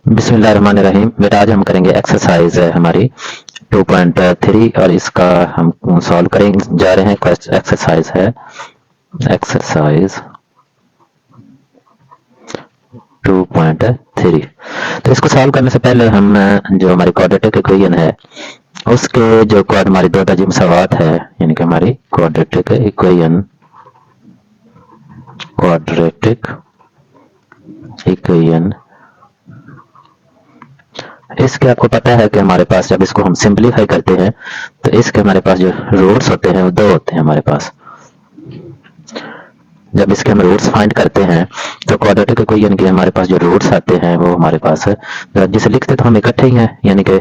बिस्मिल्लाहिर्रहमानिर्रहीम। बेटा आज हम करेंगे एक्सरसाइज है हमारी 2.3 और इसका हम सॉल्व करेंगे जा रहे हैं। एक्सरसाइज है एक्सरसाइज 2.3। तो इसको सॉल्व करने से पहले हम जो हमारी क्वाड्रेटिक इक्वेशन है उसके जो हमारी दो दर्जे मसावात है यानी कि हमारी क्वाड्रेटिक इक्वेशन इसके आपको पता है कि हमारे पास जब इसको हम सिंपलीफाई करते हैं तो इसके हमारे पास जो रूट्स होते हैं वो दो होते हैं हमारे पास। जब इसके हम रूट्स फाइंड करते हैं तो क्वाड्रेटिक इक्वेशन के हमारे पास जो रूट्स आते हैं वो हमारे पास जिसे लिखते तो हम इकट्ठे ही हैं, यानी कि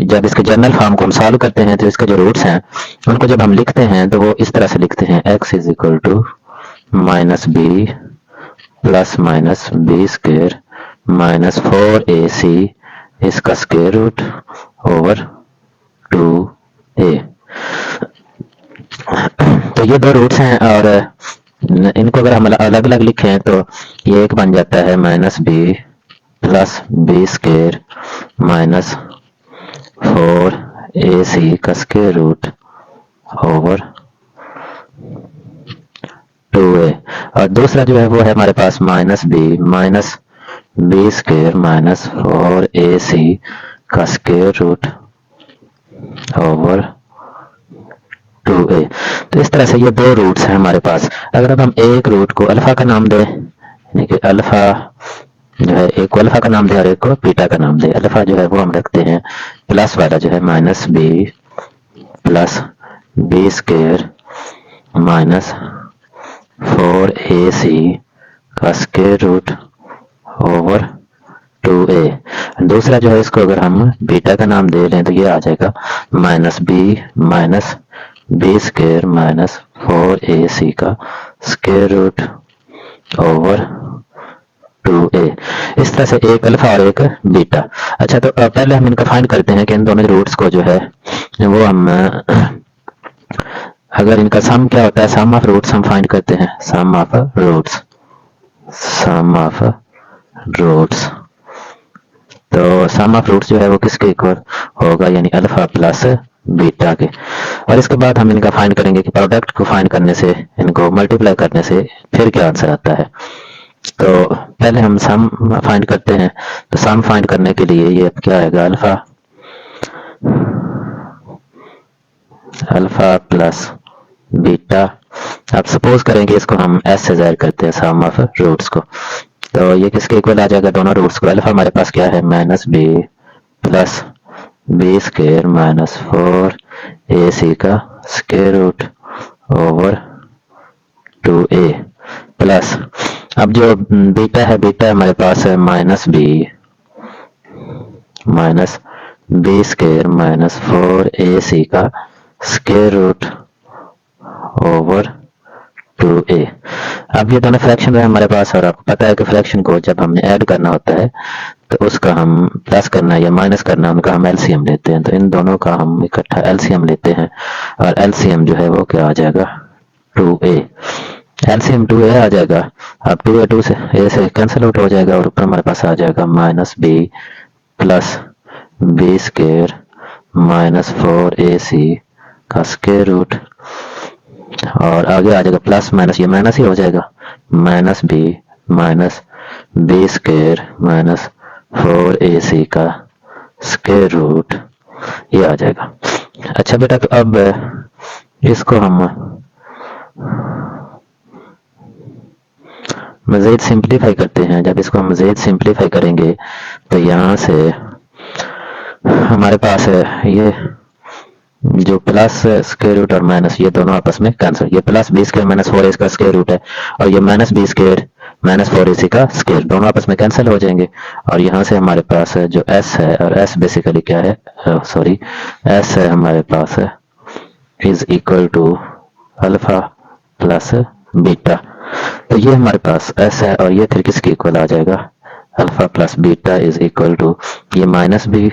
जब इसके जनरल फॉर्म को हम सॉल्व करते हैं तो इसके जो रूट्स हैं उनको जब हम लिखते हैं तो वो इस तरह से लिखते हैं x is equal to minus B plus minus B square minus 4ac इसका स्क्वायर रूट ओवर 2a। तो ये दो रूट्स हैं और इनको अगर हम अलग अलग लिखें तो ये एक बन जाता है minus B plus B square minus 4ac का स्क्वायर रूट ओवर 2a। और दूसरा जो है वो है हमारे पास minus B square minus 4ac का स्क्वायर रूट ओवर 2a। तो इस तरह से ये दो रूट्स हैं हमारे पास। अगर अब हम एक रूट को अल्फा का नाम दें, यानी कि अल्फा जो है एक को अल्फा का नाम दें और एक को बीटा का नाम दें। अल्फा जो है वो हम रखते हैं प्लस वाला जो है minus B plus B square minus 4ac का स्क्वायर रूट ओवर 2a। दूसरा जो है इसको अगर हम बीटा का नाम दे लें तो ये आ जाएगा minus B square minus 4ac का स्क्वायर रूट ओवर 2a। इस तरह से एक अल्फा और एक बीटा। अच्छा, तो पहले हम इनका फाइंड करते हैं कि इन दोनों रूट्स को जो है वो हम अगर इनका सम क्या होता है, सम ऑफ रूट्स हम फाइंड करते हैं। सम ऑफ रूट्स तो सम ऑफ रूट्स जो है वो किसके इक्वल होगा, यानी अल्फा प्लस बीटा के। और इसके बाद हम इनका फाइंड करेंगे कि प्रोडक्ट को फाइंड करने से, इनको मल्टीप्लाई करने से फिर क्या आंसर आता है। तो पहले हम सम फाइंड करते हैं। तो सम फाइंड करने के लिए ये क्या आएगा, अल्फा प्लस बीटा। अब सपोज करेंगे इसको हम एस से जाहिर करते हैं सम ऑफ रूट्स को, तो ये किसके इक्वल आ जाएगा, दोनों रूट्स को। अल्फा हमारे पास क्या है minus B plus B square minus 4ac का square root over 2a plus अब जो बीटा है, बीटा हमारे पास है minus B square minus 4ac का स्क्वायर रूट ओवर 2a। अब ये दोनों फ्रैक्शन है हमारे पास, और आपको पता है कि फ्रैक्शन को जब हमने ऐड करना होता है तो उसका हम प्लस करना या माइनस करना, उनका हम एलसीएम लेते हैं। तो इन दोनों का हम इकट्ठा एलसीएम लेते हैं और एलसीएम जो है वो क्या आ जाएगा 2a। एलसीएम 2a आ जाएगा। अब 2a 2 से a से कैंसिल आउट हो जाएगा और ऊपर हमारे पास आ जाएगा minus B plus B square minus 4ac का स्क्वायर रूट, और आगे आ जाएगा प्लस माइनस, ये माइनस ही हो जाएगा, minus B square minus 4ac का स्क्वायर रूट, ये आ जाएगा। अच्छा बेटा, तो अब इसको हम मज़ीद सिंप्लीफाई करते हैं। जब इसको हम मज़ीद सिंप्लीफाई करेंगे तो यहाँ से हमारे पास ये जो प्लस स्क्वायर रूट और माइनस ये दोनों आपस में कैंसिल, ये plus B square minus 4ac का स्क्वायर रूट है और ये minus B square minus 4ac का स्क्वायर, दोनों आपस में कैंसिल हो जाएंगे। और यहाँ से हमारे पास जो s है, और s बेसिकली क्या है, s है हमारे पास is equal to alpha plus beta. तो ये हमारे पास s है और ये फिर किसके इक्वल आ जाएगा, alpha plus beta is equal to ये माइनस बी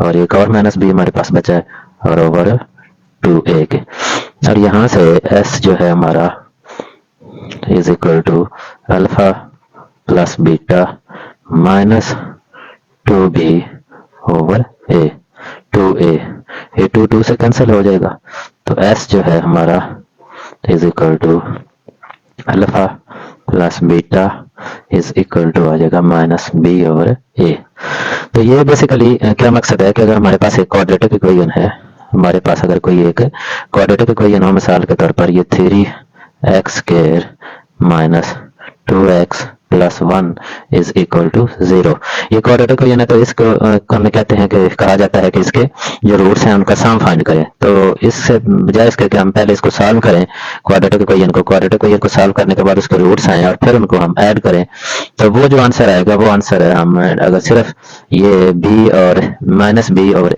और एक और माइनस बी हमारे पास बचा है और ओवर 2a के। और यहाँ से s जो है हमारा is equal to alpha plus beta minus 2b over a, 2a, ये 2 से कैंसिल हो जाएगा, तो s जो है हमारा is equal to alpha plus beta is equal to आ जाएगा माइनस बी ओवर ए। तो ये बेसिकली क्या मकसद है कि अगर हमारे पास एक क्वाड्रेटिक इक्वेशन है, हमारे पास अगर कोई एक क्वाड्रेटिक इक्वेशन हो, मिसाल के तौर पर ये 3x square minus 2x plus 1 is equal to 0, ये क्वाड्रेटिक इक्वेशन है, तो इसको हमें कहते हैं कि कहा जाता है कि इसके जो रूट्स हैं उनका सम फाइंड करें। तो इससे बजाय इसके कि हम पहले इसको सॉल्व करें क्वाड्रेटिक इक्वेशन को सॉल्व करने के बाद उसके रूट्स आए और फिर उनको हम ऐड करें, तो वो जो आंसर आएगा वो आंसर है, हम अगर सिर्फ ये b और माइनस बी और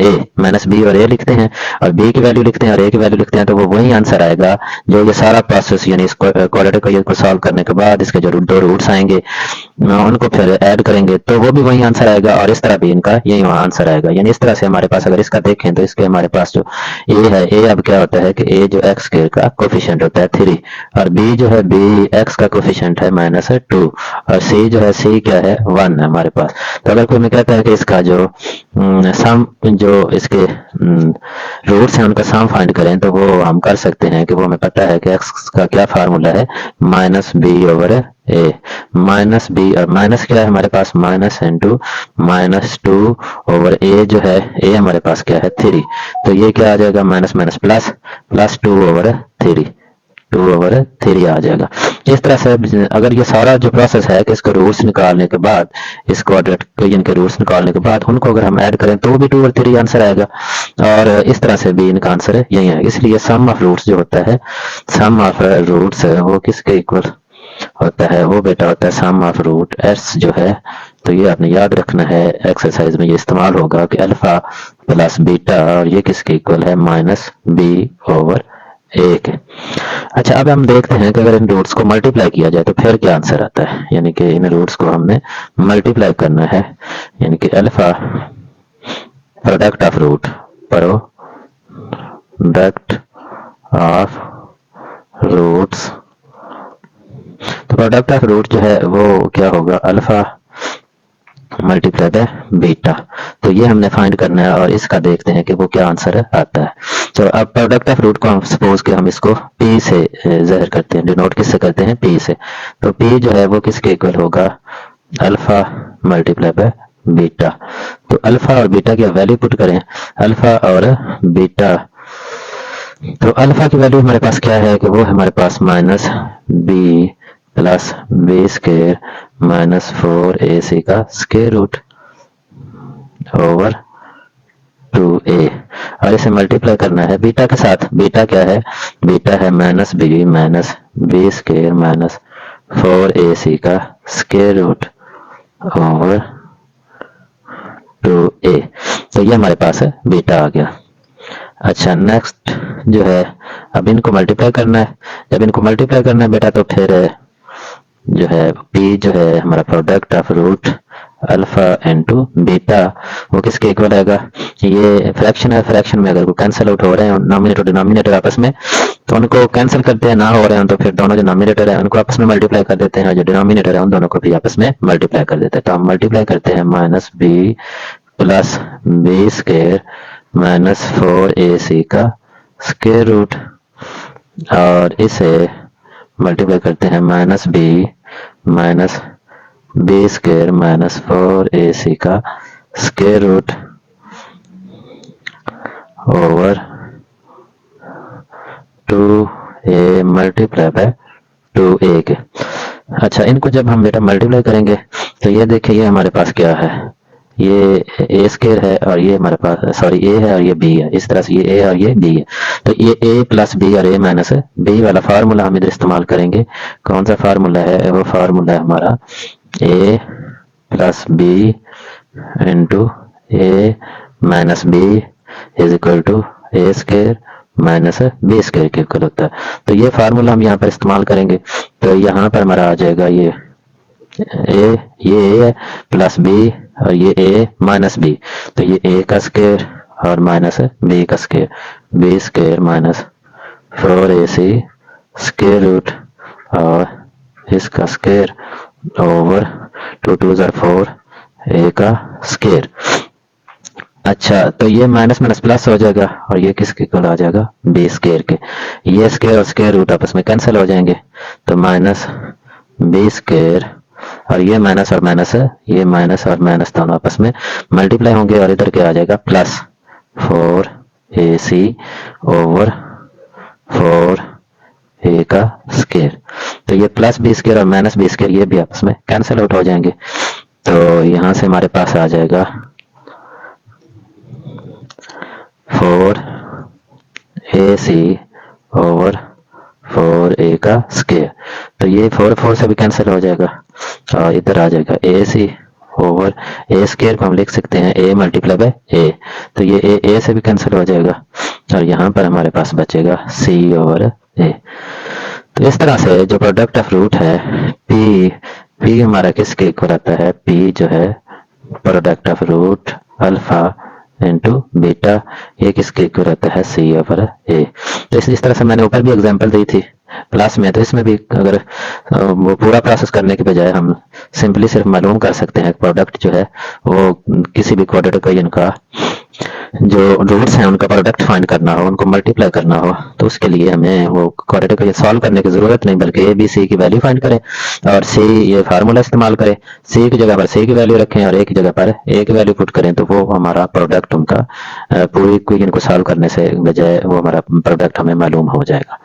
a लिखते हैं और b की वैल्यू लिखते हैं और a की वैल्यू लिखते हैं, तो वो वही आंसर आएगा जो ये सारा प्रोसेस यानी इस क्वाड्रेटिक इक्वेशन को सॉल्व करने के बाद इसके जो दो रूट्स आएंगे उनको फिर ऐड करेंगे, तो वो भी वही आंसर आएगा और इस तरह भी इनका यही आंसर आएगा। यानी इस तरह से हमारे पास अगर इसका देखें तो इसके हमारे पास जो a है, a अब क्या होता है कि a जो x स्क्वायर का कोफिशिएंट होता है 3 और b जो है b x का कोफिशिएंट है -2 और c जो है c क्या है 1 है हमारे पास। तो अगर कोई हमें कहता है कि इसका जो सम जो इसके रूट्स हैं उनका सम फाइंड करें, तो वो हम कर सकते हैं कि वो हमें पता है कि x का क्या फार्मूला है minus B over A, minus b और माइनस क्या है हमारे पास माइनस इंटू -2 ओवर ए जो है ए हमारे पास क्या है 3, तो ये क्या आ जाएगा माइनस माइनस प्लस 2 ओवर 3 आ जाएगा। इस तरह से अगर ये सारा जो प्रोसेस है कि इसके रूट्स निकालने के बाद इस क्वाड्रेटिक इक्वेशन के रूट्स निकालने के बाद उनको अगर हम ऐड करें तो भी 2 और 3 आंसर आएगा और इस तरह से भी इनका आंसर यही है। इसलिए सम ऑफ रूट्स जो होता है, सम ऑफ रूट्स वो किसके इक्वल होता है, वो बेटा होता है सम ऑफ रूट एस जो है। तो ये आपने याद रखना है, एक्सरसाइज में ये इस्तेमाल होगा कि अल्फा प्लस बीटा और ये किसके इक्वल है माइनस बी ओवर ए के। अच्छा, अब हम देखते हैं कि अगर इन रूट्स को मल्टीप्लाई किया जाए तो फिर क्या आंसर आता है, यानी कि इन रूट्स को हमने मल्टीप्लाई करना है, यानी कि alpha product of root roots, तो प्रोडक्ट ऑफ रूट जो है वो क्या होगा अल्फा मल्टीप्लाई बाय बीटा। तो ये हमने फाइंड करना है और इसका देखते हैं कि वो क्या आंसर आता है। तो अब प्रोडक्ट ऑफ रूट को हम सपोज कि हम इसको p से ज़ाहिर करते हैं, डिनोट किससे करते हैं p से, तो p जो है वो किसके इक्वल होगा अल्फा मल्टीप्लाई बाय बीटा। तो अल्फा और बीटा की वैल्यू पुट करें, अल्फा और बीटा, तो अल्फा की वैल्यू हमारे पास क्या है कि वो हमारे पास minus B plus B square minus 4ac का स्क्वायर रूट ओवर 2a और इसे मल्टीप्लाई करना है बीटा के साथ। बीटा क्या है, बीटा है minus B square minus 4ac का स्क्वायर रूट ओवर 2a, तो ये हमारे पास है बीटा आ गया। अच्छा, नेक्स्ट जो है अब इनको मल्टीप्लाई करना है, जब इनको मल्टीप्लाई करना है बेटा तो फिर जो है p जो है हमारा product of root alpha into beta वो किसके इक्वल आएगा, ये फ्रैक्शन है, फ्रैक्शन में अगर वो कैंसिल आउट हो रहे हैं नॉमिनेटर डिनोमिनेटर आपस में, तो उनको कैंसिल करते हैं, ना हो रहे हैं तो फिर दोनों जो नॉमिनेटर है उनको आपस में मल्टीप्लाई कर देते हैं और जो डिनोमिनेटर है उन दोनों को भी आपस में मल्टीप्लाई कर देते हैं। तो हम मल्टीप्लाई करते हैं minus B plus B square minus 4ac का स्क्वायर रूट और इसे मल्टीप्लाई करते हैं minus B square minus 4ac का square root over 2a multiply by 2a के। अच्छा, इनको जब हम बेटा मल्टीप्लाई करेंगे तो ये देखिए ये हमारे पास क्या है, ये ए स्क्वायर है और ये हमारे पास सॉरी ए है और ये बी है, इस तरह से ये ए और ये बी है, तो ये ए प्लस बी और ए माइनस बी वाला फार्मूला हम इधर इस्तेमाल करेंगे। कौन सा फार्मूला है, वो फार्मूला है हमारा A plus B into A minus B is equal to A square minus B square के इक्वल होता है। तो ये फार्मूला हम यहाँ पर इस्तेमाल करेंगे, तो यहाँ पर हमारा आ जाएगा ये ए प्लस बी और ये a माइनस बी, तो ये a का स्क्वायर और माइनस b का square, b square minus 4ac square root और इसका स्क्वायर ओवर 2 2 4 ए का स्केयर। अच्छा, तो ये माइनस माइनस प्लस हो जाएगा और ये किसके इक्वल आ जाएगा, बी स्केयर के। ये स्केयर और स्केयर रूट आपस में कैंसिल हो जाएंगे, तो माइनस बी स्केयर और ये माइनस और माइनस है, ये माइनस और माइनस दोनों आपस में मल्टीप्लाई होंगे और इधर क्या आ जाएगा, प्लस 4ac ओवर 4a का स्केयर। तो ये प्लस बी स्केयर और माइनस बी स्केयर ये भी आपस में कैंसिल आउट हो जाएंगे। तो यहां से हमारे पास आ जाएगा 4ac ओवर 4a का स्केयर। तो ये 4 से भी कैंसिल हो जाएगा और इधर आ जाएगा ac ओवर ए स्केयर को हम लिख सकते हैं a मल्टीप्लाई बाय a। तो ये a से भी कैंसिल हो जाएगा और यहाँ पर हमारे पास बचेगा c ओवर a। तो इस तरह से जो प्रोडक्ट ऑफ रूट है p हमारा किसके इक्वल आता है, p जो है product of root alpha into beta, ये किसके इक्वल रहता है, सी ओवर ए। तो इस तरह से मैंने ऊपर भी एग्जांपल दी थी क्लास में, तो इसमें भी अगर वो पूरा प्रोसेस करने के बजाय हम सिंपली सिर्फ मालूम कर सकते हैं प्रोडक्ट जो है वो किसी भी क्वाड्रेटिक इक्वेशन का जो रूट्स हैं उनका प्रोडक्ट फाइंड करना हो, उनको मल्टीप्लाई करना हो, तो उसके लिए हमें वो क्वाड्रेटिक इक्वेशन सॉल्व करने की जरूरत नहीं, बल्कि ए बी सी की वैल्यू फाइंड करें और सी ये फार्मूला इस्तेमाल करें, सी की जगह पर सी की वैल्यू रखें और ए की जगह पर ए की वैल्यू पुट करें, तो वो हमारा प्रोडक्ट उनका पूरी इक्वेशन को सॉल्व करने से बजाय वो हमारा प्रोडक्ट हमें मालूम हो जाएगा।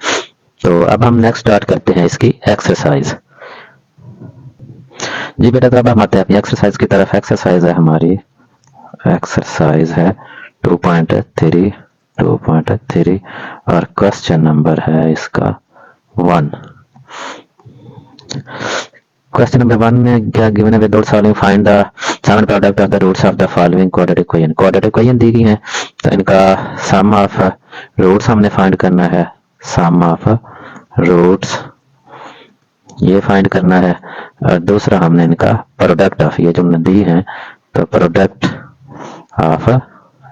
तो अब हम नेक्स्ट स्टार्ट करते हैं इसकी एक्सरसाइज। जी बेटा, तो अब हम आते हैं अपनी एक्सरसाइज की तरफ। एक्सरसाइज है हमारी, एक्सरसाइज है 2.3 और क्वेश्चन नंबर है इसका 1। क्वेश्चन नंबर 1 में क्या गिवन है, without solving find the sum product of the roots of the following quadratic equation. Quadratic equation दी गई है तो इनका सम ऑफ रूट्स हमने फाइंड करना है, सम ऑफ रूट्स ये फाइंड करना है और दूसरा हमने इनका प्रोडक्ट ऑफ, ये जो दी है तो प्रोडक्ट ऑफ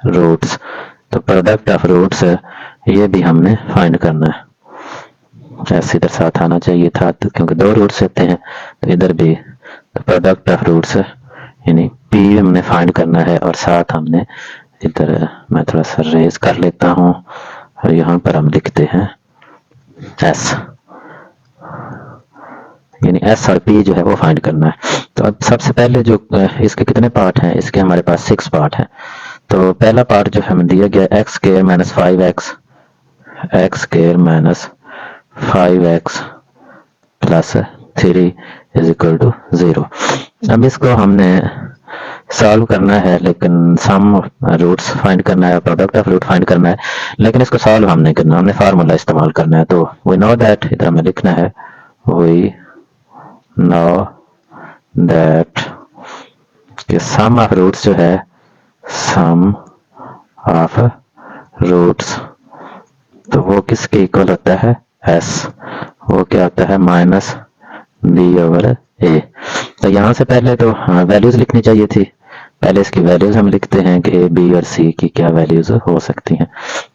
रूट्स, तो प्रोडक्ट ऑफ रूट्स ये भी हमने फाइंड करना है। ऐसे इधर साथ आना चाहिए था तो क्योंकि दो रूट्स होते हैं तो इधर भी तो प्रोडक्ट ऑफ रूट्स यानी p हमने फाइंड करना है और साथ हमने इधर मैं थोड़ा सा रेज कर लेता हूं और यहाँ पर हम लिखते हैं s, यानी s और p जो है वो फाइंड करना है। तो अब सबसे पहले जो इसके कितने पार्ट हैं, इसके हमारे पास 6 पार्ट हैं। तो पहला पार्ट जो हमें दिया गया x square minus 5x plus 3 is equal to 0। अब इसको हमने सॉल्व करना है, लेकिन सम रूट्स फाइंड करना है, प्रोडक्ट ऑफ रूट फाइंड करना है, लेकिन इसको सॉल्व हम नहीं करना, हमने फार्मूला इस्तेमाल करना है। तो वी नो दैट, इधर हमें लिखना है वी नो दैट कि सम ऑफ रूट्स जो है, सम ऑफ रूट्स तो वो किसके इक्वल होता है, s, वो क्या होता है माइनस b ओवर a। तो यहाँ से पहले तो वैल्यूज लिखनी चाहिए थी, पहले इसकी वैल्यूज हम लिखते हैं कि a, b और c की क्या वैल्यूज हो सकती हैं।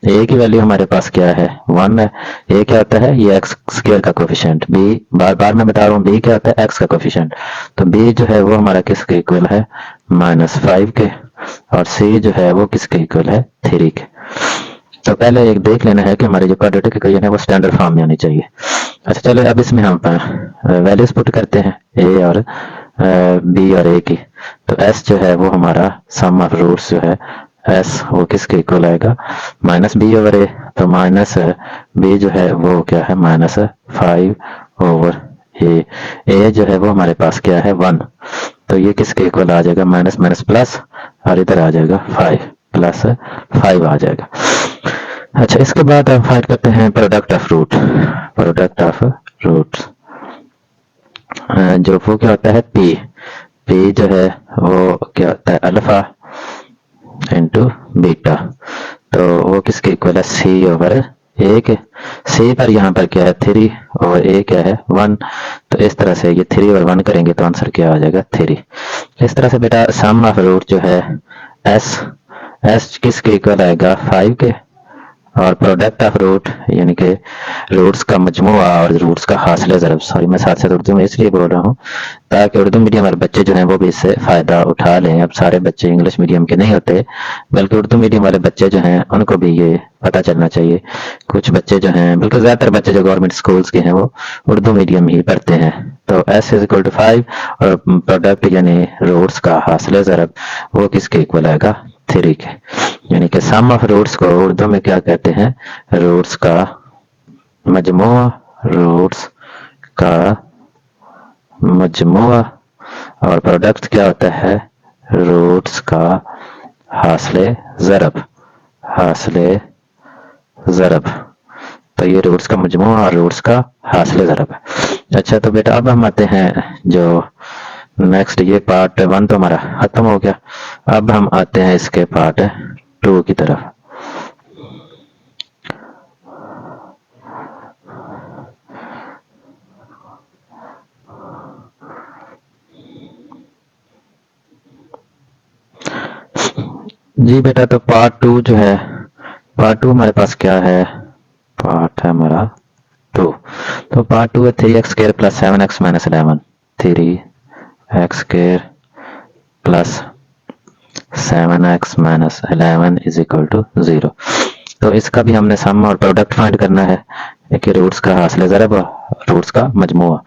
a की वैल्यू हमारे पास क्या है, 1 है। a क्या होता है, ये x स्क्वायर का कोफिशिएंट, b बार बार मैं बता रहा हूँ b क्या होता है, x का कोफिशिएंट, तो b जो है वो हमारा किसके इक्वल है, -5 के, और c जो है वो किसके इक्वल है, 3 के। तो पहले एक देख लेना है कि हमारी जो क्वाड्रेटिक इक्वेशन है वो स्टैंडर्ड फॉर्म में आनी चाहिए। अच्छा चलो, अब इसमें हम वैल्यूज पुट करते हैं a और b और a की। तो s जो है वो हमारा सम ऑफ रूट्स जो है s वो किसके इक्वल आएगा, -b ओवर a, तो माइनस b जो है वो क्या है, -5 ओवर a जो है वो हमारे पास क्या है 1, तो ये किसके इक्वल आ जाएगा, माइनस माइनस प्लस और इधर आ जाएगा 5 प्लस 5 आ जाएगा। अच्छा, इसके बाद हम फाइंड करते हैं product of root. Product of root जो वो क्या होता है, p जो है वो क्या होता है, अल्फा इंटू बीटा, तो वो किसके इक्वल है, c ओवर a के। c पर यहाँ पर क्या है 3 और a क्या है 1, तो इस तरह से ये 3 और 1 करेंगे तो आंसर क्या आ जाएगा 3। इस तरह से बेटा सम ऑफ रूट जो है s किसके इक्वल आएगा 5 के और प्रोडक्ट ऑफ रूट यानी कि रूट्स का मजमुआ और रूट्स का हासिल ज़रब। सॉरी, मैं साथ साथ उर्दू में इसलिए बोल रहा हूँ ताकि उर्दू मीडियम वाले बच्चे जो हैं वो भी इससे फ़ायदा उठा लें। अब सारे बच्चे इंग्लिश मीडियम के नहीं होते, बल्कि उर्दू मीडियम वाले बच्चे जो हैं उनको भी ये पता चलना चाहिए। कुछ बच्चे जो हैं, बल्कि ज़्यादातर बच्चे जो गवर्नमेंट स्कूल्स के हैं वो उर्दू मीडियम ही पढ़ते हैं। तो s इज इक्वल टू 5 और प्रोडक्ट यानी रूट्स का हासिल ज़रब वो किसके इक्वल आएगा? 3 के। यानी कि सम ऑफ रूट्स को उर्दू में क्या कहते हैं? रूट्स का मजमुआ, रूट्स का मजमुआ। और प्रोडक्ट क्या होता है? रूट्स का हासिल ज़रब, हासिल ज़रब। तो ये रूट्स का मजमुआ और रूट्स का हासिल ज़रब है। अच्छा, तो बेटा अब हम आते हैं जो नेक्स्ट, ये पार्ट 1 तो हमारा खत्म हो गया। अब हम आते हैं इसके पार्ट 2 की तरफ। जी बेटा, तो पार्ट 2 जो है, पार्ट 2 हमारे पास क्या है? पार्ट है हमारा 2। तो पार्ट 2 है 3x square plus 7x minus 11। 3x square plus 7x minus 11 is equal to 0। तो इसका भी हमने सम और प्रोडक्ट फाइंड करना है कि रूट्स का हासिल ज़रब और रूट्स का मजमुआ।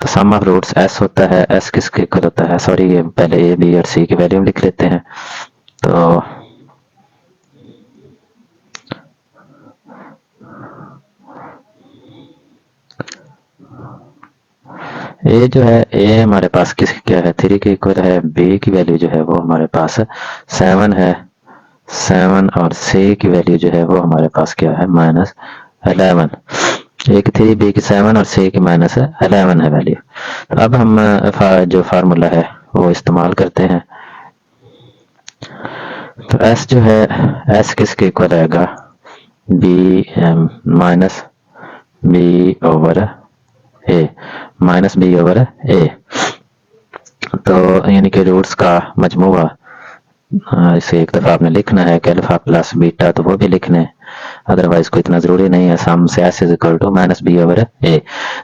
तो सम ऑफ रूट्स s होता है। s किसके इक्वल होता है? सॉरी, ये पहले a, b और c की वैल्यू लिख लेते हैं। तो a जो है, a हमारे पास किस क्या है? 3 के इक्वल है। b की वैल्यू जो है वो हमारे पास 7 है, 7। और c की वैल्यू जो है वो हमारे पास क्या है? माइनस 11। a की 3, b की 7 और c की माइनस 11 है वैल्यू। तो अब हम जो फार्मूला है वो इस्तेमाल करते हैं। तो s जो है, s किसके इक्वल आएगा? b minus B over A, minus B over ए। तो यानी कि रूट्स का मजमुआ, इसे एक दफ़ा आपने लिखना है कि अल्फा प्लस बीटा, तो वो भी लिखना है, अदरवाइज कोई इतना ज़रूरी नहीं है। सम से S is equal to minus B over ए।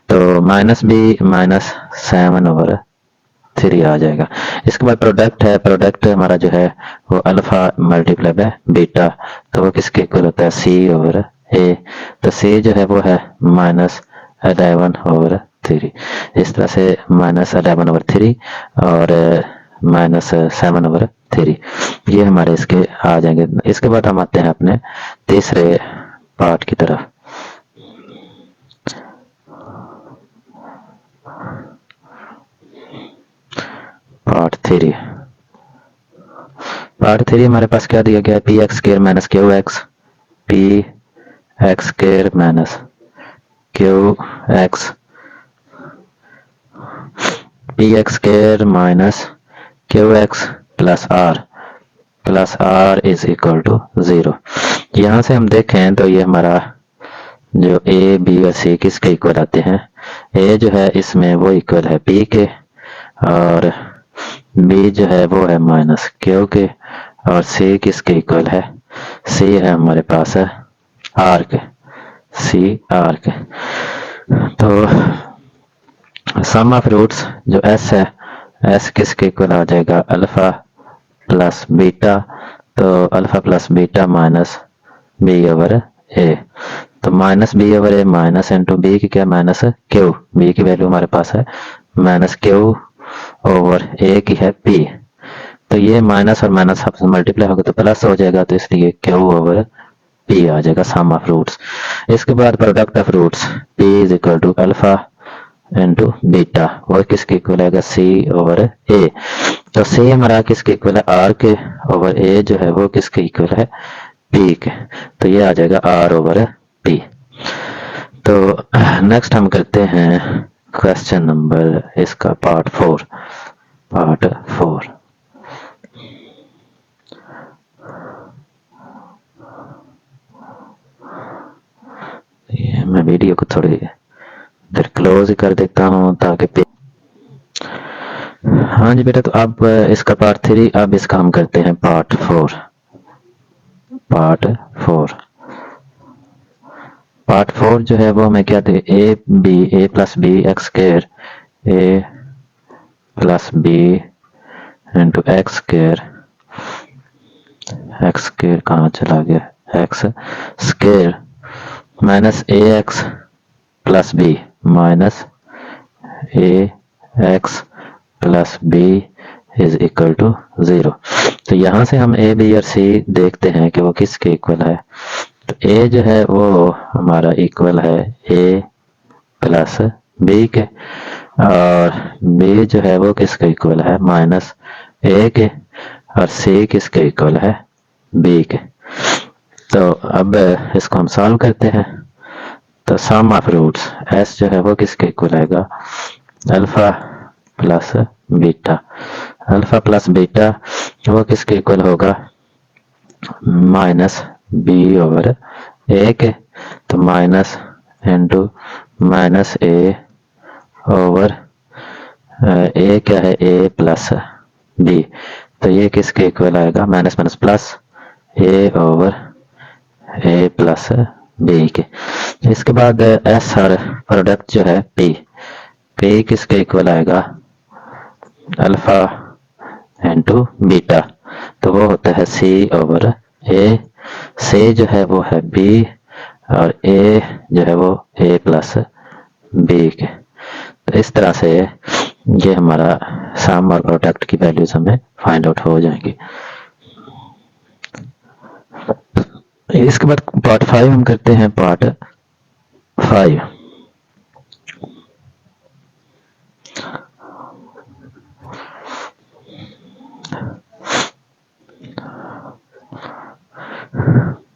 तो माइनस बी माइनस 7 ओवर 3 आ जाएगा। इसके बाद प्रोडक्ट है। प्रोडक्ट हमारा जो है वो अल्फा मल्टीप्लाई बाय बीटा, तो वो किसके इक्वल होता है? सी ओवर ए। तो सी जो है वो है माइनस 11 ओवर 3। इस तरह से माइनस 11 ओवर 3 और माइनस 7 ओवर 3 ये हमारे इसके आ जाएंगे। इसके बाद हम आते हैं अपने तीसरे पार्ट की तरफ। पार्ट 3। पार्ट 3 हमारे पास क्या दिया गया है? P x square minus q x, p x square minus q x, p x square minus q x plus r is equal to 0। यहाँ से हम देखें तो ये हमारा जो ए, बी और सी किसके इक्वल आते हैं? ए जो है इसमें वो इक्वल है पी के, और बी जो है वो है माइनस क्यू के, और सी किसके इक्वल है? सी है हमारे पास है आर के, सी आर के। तो सम ऑफ रूट्स जो एस है, एस किसके इक्वल आ जाएगा? Alpha plus beta. तो alpha plus beta minus B over ए। तो minus B over A minus into B की क्या? Minus Q. बी की वैल्यू हमारे पास है माइनस क्यू ओवर ए की है पी। तो ये माइनस और माइनस आपस में मल्टीप्लाई होगा तो प्लस हो जाएगा, तो इसलिए क्यू ओवर पी आ जाएगा सम ऑफ रूट्स। इसके बाद product of roots, p is equal to alpha into beta, और किसके इक्वल आएगा? सी ओवर ए। तो सी हमारा किसके इक्वल है? आर के, ओवर ए जो है वो किसके इक्वल है? पी के। तो ये आ जाएगा आर ओवर पी। तो नेक्स्ट हम करते हैं क्वेश्चन नंबर इसका पार्ट 4। पार्ट 4 ये मैं वीडियो को थोड़ी देर क्लोज कर देता हूँ ताकि हाँ जी बेटा, तो अब इसका पार्ट 3, अब इसका हम करते हैं पार्ट 4। पार्ट 4 पार्ट 4 जो है वो हमें क्या थे, A plus B X square, A plus B into x square, X square कहाँ चला गया, X square minus A X plus B minus A X plus B is equal to 0। तो यहाँ से हम ए बी और सी देखते हैं कि वो किसके इक्वल है। तो ए जो है वो हमारा इक्वल है ए प्लस बी के, और बी जो है वो किसके इक्वल है, माइनस ए के, और सी किसके इक्वल है, बी के। तो अब इसको हम सॉल्व करते हैं। तो सम ऑफ रूट्स एस जो है वो किसके इक्वल आएगा, alpha plus beta, alpha plus beta वो किसके इक्वल होगा, माइनस बी ओवर ए के। तो माइनस इंटू माइनस ए ओवर ए क्या है, ए प्लस बी, तो ये किसके इक्वल आएगा, माइनस माइनस प्लस ए ओवर ए प्लस बी के। इसके बाद एस और प्रोडक्ट जो है पी, पी किसके इक्वल आएगा, अल्फा इंटू बीटा, तो वो होता है सी ओवर ए, सी जो है वो है बी, और ए जो है वो ए प्लस बी के। तो इस तरह से ये हमारा सम और प्रोडक्ट की वैल्यूज हमें फाइंड आउट हो जाएंगी। इसके बाद पार्ट 5 हम करते हैं, पार्ट 5।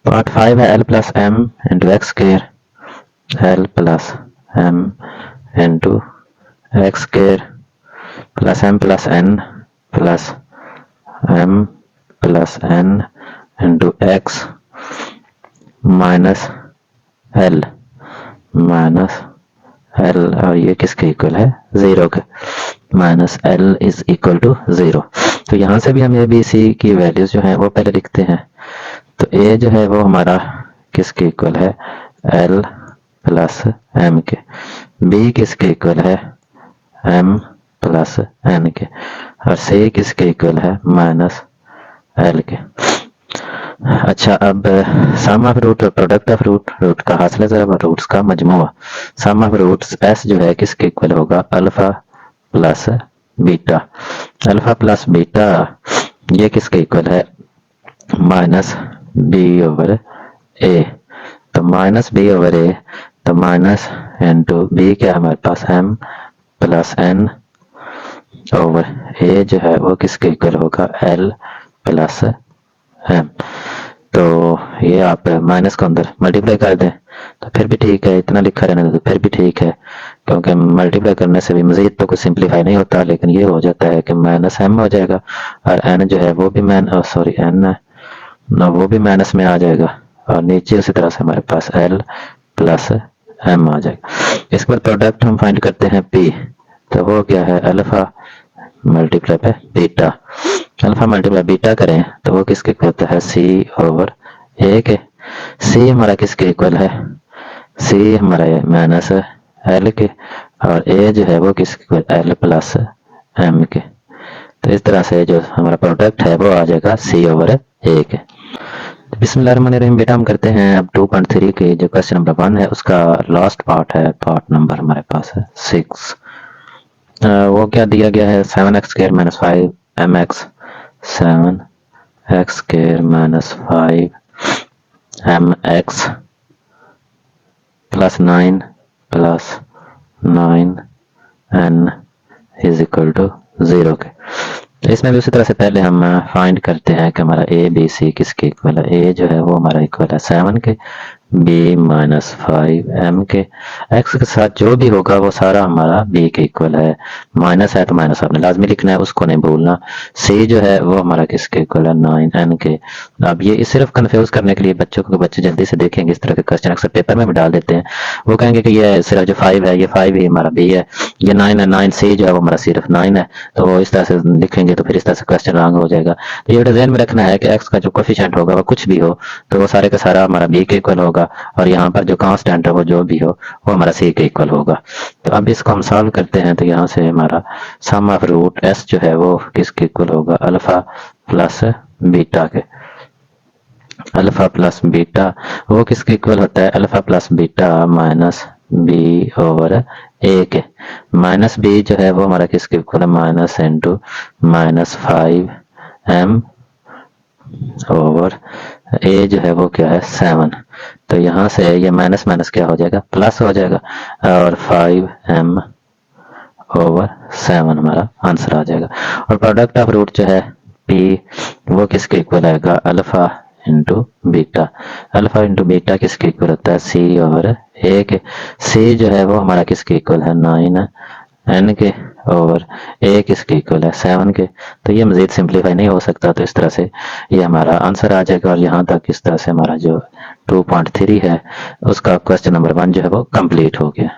पार्ट 5 है l plus m into x square, l plus m into x square plus m plus n into x minus l और ये किसके इक्वल है, 0 के, minus l is equal to 0। तो यहाँ से भी हम ए बी सी की वैल्यूज जो है वो पहले लिखते हैं। तो ए जो है वो हमारा किसके इक्वल है, एल प्लस एम के, बी किसके इक्वल है, एम प्लस एन के, और सी किसके इक्वल है, माइनस एल के। अच्छा, अब सम ऑफ रूट और प्रोडक्ट ऑफ रूट, रूट का हासिल ज़रा रूट्स का मजमुआ। सम ऑफ रूट्स एस जो है किसके इक्वल होगा, alpha plus beta, alpha plus beta ये किसके इक्वल है, माइनस बी ओवर ए। तो माइनस बी ओवर ए, तो माइनस इंटू बी क्या हमारे पास, M plus N over A जो है वो किसके इक्वल होगा, एल प्लस एम। तो ये आप माइनस को अंदर मल्टीप्लाई कर दें तो फिर भी ठीक है, इतना लिखा रहने तो फिर भी ठीक है, क्योंकि मल्टीप्लाई करने से भी मजीद तो कुछ सिंप्लीफाई नहीं होता, लेकिन ये हो जाता है कि माइनस एम हो जाएगा, और एन जो है वो भी एन वो भी माइनस में आ जाएगा, और नीचे उसी तरह से हमारे पास एल प्लस एम आ जाएगा। इसके बाद प्रोडक्ट हम फाइंड करते हैं पी, तो वो क्या है, अल्फा मल्टीप्लाई पे बीटा, अल्फा मल्टीप्लाई बीटा करें तो वो किसके इक्वल होता है, सी ओवर ए के। सी हमारा किसके इक्वल है, सी हमारा माइनस एल के, और ए जो है वो किसके इक्वल, एल प्लस एम के। तो इस तरह से जो हमारा प्रोडक्ट है वो आ जाएगा सी ओवर ए के। बिस्मिल्लाहिर्रहमानिर्रहीम। बेटा हम करते हैं अब 2.3 के जो क्वेश्चन नंबर 1 है उसका लास्ट पार्ट है, पार्ट नंबर हमारे पास है 6। वो क्या दिया गया है, 7x square minus 5 mx, 7x square minus 5 mx plus 9 n is equal to 0 के। तो इसमें भी उसी तरह से पहले हम फाइंड करते हैं कि हमारा ए बी सी किसके इक्वल है। ए जो है वो हमारा इक्वल है 7 के, बी माइनस 5 एम के, एक्स के साथ जो भी होगा वो सारा हमारा बी के इक्वल है, माइनस है तो माइनस आपने लाजमी लिखना है, उसको नहीं भूलना। सी जो है वो हमारा किसके इक्वल है, 9 एन के। अब ये सिर्फ कंफ्यूज करने के लिए बच्चों को, बच्चे जल्दी से देखेंगे इस तरह के क्वेश्चन अक्सर पेपर में भी डाल देते हैं, वो कहेंगे कि ये सिर्फ जो 5 है ये 5 ही हमारा बी है, ये 9 है, 9 सी जो है वो हमारा सिर्फ 9 है, तो वो इस तरह से लिखेंगे तो फिर इस तरह से क्वेश्चन रॉन्ग हो जाएगा। तो ये ध्यान में रखना है कि एक्स का जो कोफिशिएंट होगा वो कुछ भी हो तो वो सारे का सारा हमारा बी के इक्वल होगा, होगा और यहाँ पर जो कांस्टेंट है वो जो भी हो वो हमारा सी के इक्वल होगा। तो अब इसको हम सॉल्व करते हैं तो यहाँ से हमारा सम ऑफ रूट एस जो है वो किसके इक्वल होगा, अल्फा प्लस बीटा के। अल्फा प्लस बीटा वो किसके इक्वल होता है, alpha plus beta minus B over A के। माइनस बी जो है वो हमारा किसके इक्वल है, minus into minus 5m over A जो है वो क्या है 7। तो यहाँ से ये माइनस माइनस क्या हो जाएगा, प्लस हो जाएगा और 5m ओवर 7 हमारा आंसर आ जाएगा। और प्रोडक्ट ऑफ रूट जो है पी वो किसके इक्वल आएगा, alpha into beta. Alpha into beta किसके इक्वल होता है, सी ओवर ए के। सी जो है वो हमारा किसके इक्वल है, 9n के और ए किसके इक्वल है 7 के। तो ये मजीद सिंप्लीफाई नहीं हो सकता, तो इस तरह से ये हमारा आंसर आ जाएगा। और यहाँ तक इस तरह से हमारा जो 2.3 है उसका क्वेश्चन नंबर 1 जो है वो कंप्लीट हो गया।